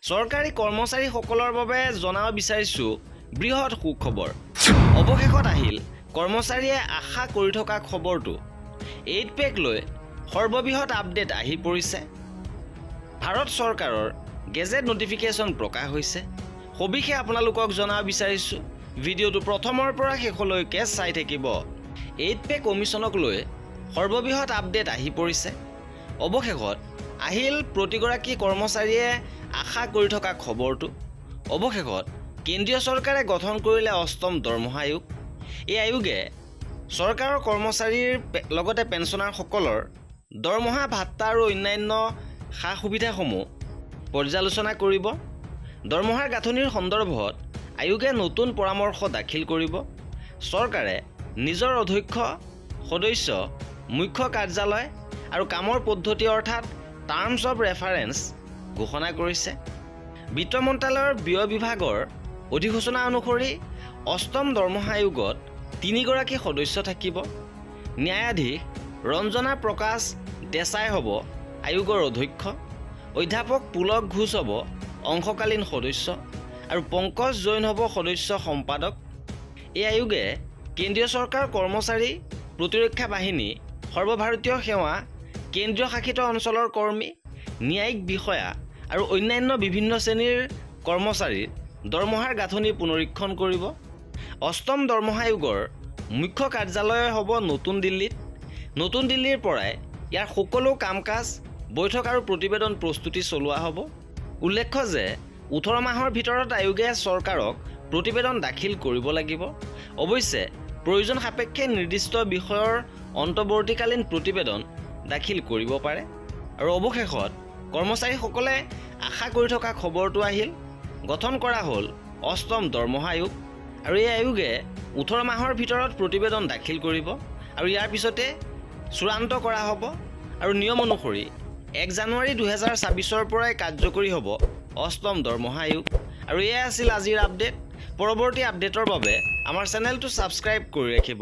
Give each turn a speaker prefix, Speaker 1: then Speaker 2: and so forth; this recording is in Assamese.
Speaker 1: চৰকাৰী কৰ্মচাৰীসকলৰ বাবে জনাব বিচাৰিছো বৃহৎ সুখবৰ। অৱশেষত আহিল কৰ্মচাৰীয়ে আশা কৰি থকা খবৰটো। 8 পেক লৈ সৰ্ববৃহৎ আপডেট আহি পৰিছে। ভাৰত চৰকাৰৰ গেজেট নটিফিকেশ্যন প্ৰকাশ হৈছে। সবিশেষ আপোনালোকক জনাব বিচাৰিছো। ভিডিঅ'টো প্ৰথমৰ পৰা শেষলৈকে চাই থাকিব। 8 পে কমিশ্যনক লৈ সৰ্ববৃহৎ আপডেট আহি পৰিছে। অৱশেষত আহিল প্ৰতিগৰাকী কৰ্মচাৰীয়ে আশা কৰি থকা খবৰটো। অৱশেষত কেন্দ্ৰীয় চৰকাৰে গঠন কৰিলে 8ম দৰমহা আয়োগ। এই আয়োগে চৰকাৰৰ কৰ্মচাৰীৰ লগতে পেঞ্চনাৰসকলৰ দৰমহা ভাত্তা আৰু অন্যান্য সা সুবিধাসমূহ পৰ্যালোচনা কৰিব। দৰমহাৰ গাঁথনিৰ সন্দৰ্ভত আয়োগে নতুন পৰামৰ্শ দাখিল কৰিব। চৰকাৰে নিজৰ অধ্যক্ষ, সদস্য, মুখ্য কাৰ্যালয় আৰু কামৰ পদ্ধতি অৰ্থাৎ টাৰ্মছ অফ ৰেফাৰেন্স ঘোষণা কৰিছে। বিত্ত মন্ত্ৰালয়ৰ ব্যয় বিভাগৰ অধিসূচনা অনুসৰি 8ম দৰমহা আয়োগত 3গৰাকী সদস্য থাকিব। ন্যায়াধীশ ৰঞ্জনা প্ৰকাশ দেশাই হ'ব আয়োগৰ অধ্যক্ষ, অধ্যাপক পুলক ঘোষ হ'ব অংশকালীন সদস্য আৰু পংকজ জৈন হ'ব সদস্য সম্পাদক। এই আয়োগে কেন্দ্ৰীয় চৰকাৰৰ কৰ্মচাৰী, প্ৰতিৰক্ষা বাহিনী, সৰ্বভাৰতীয় সেৱা, কেন্দ্ৰীয় শাসিত অঞ্চলৰ কৰ্মী, ন্যায়িক বিষয়া আৰু অন্যান্য বিভিন্ন শ্ৰেণীৰ কৰ্মচাৰীৰ দৰমহাৰ গাঁথনি পুনৰীক্ষণ কৰিব। 8ম দৰমহা আয়োগৰ মুখ্য কাৰ্যালয় হ'ব নতুন দিল্লীত। নতুন দিল্লীৰ পৰাই ইয়াৰ সকলো কাম কাজ, বৈঠক আৰু প্ৰতিবেদন প্ৰস্তুতি চলোৱা হ'ব। উল্লেখ্য যে 18 মাহৰ ভিতৰত আয়োগে চৰকাৰক প্ৰতিবেদন দাখিল কৰিব লাগিব। অৱশ্যে প্ৰয়োজন সাপেক্ষে নিৰ্দিষ্ট বিষয়ৰ অন্তৱৰ্তীকালীন প্ৰতিবেদন দাখিল কৰিব পাৰে। আৰু অৱশেষত কৰ্মচাৰীসকলে আশা কৰি থকা খবৰটো আহিল। গঠন কৰা হ'ল 8ম দৰমহা আয়োগ আৰু এই আয়োগে 18 মাহৰ ভিতৰত প্ৰতিবেদন দাখিল কৰিব আৰু ইয়াৰ পিছতে চূড়ান্ত কৰা হ'ব। আৰু নিয়ম অনুসৰি 1 জানুৱাৰী 2026ৰ পৰাই কাৰ্যকৰী হ'ব 8ম দৰমহা আয়োগ। আৰু এয়া আছিল আজিৰ আপডেট। পৰৱৰ্তী আপডেটৰ বাবে আমাৰ চেনেলটো ছাবস্ক্ৰাইব কৰি ৰাখিব।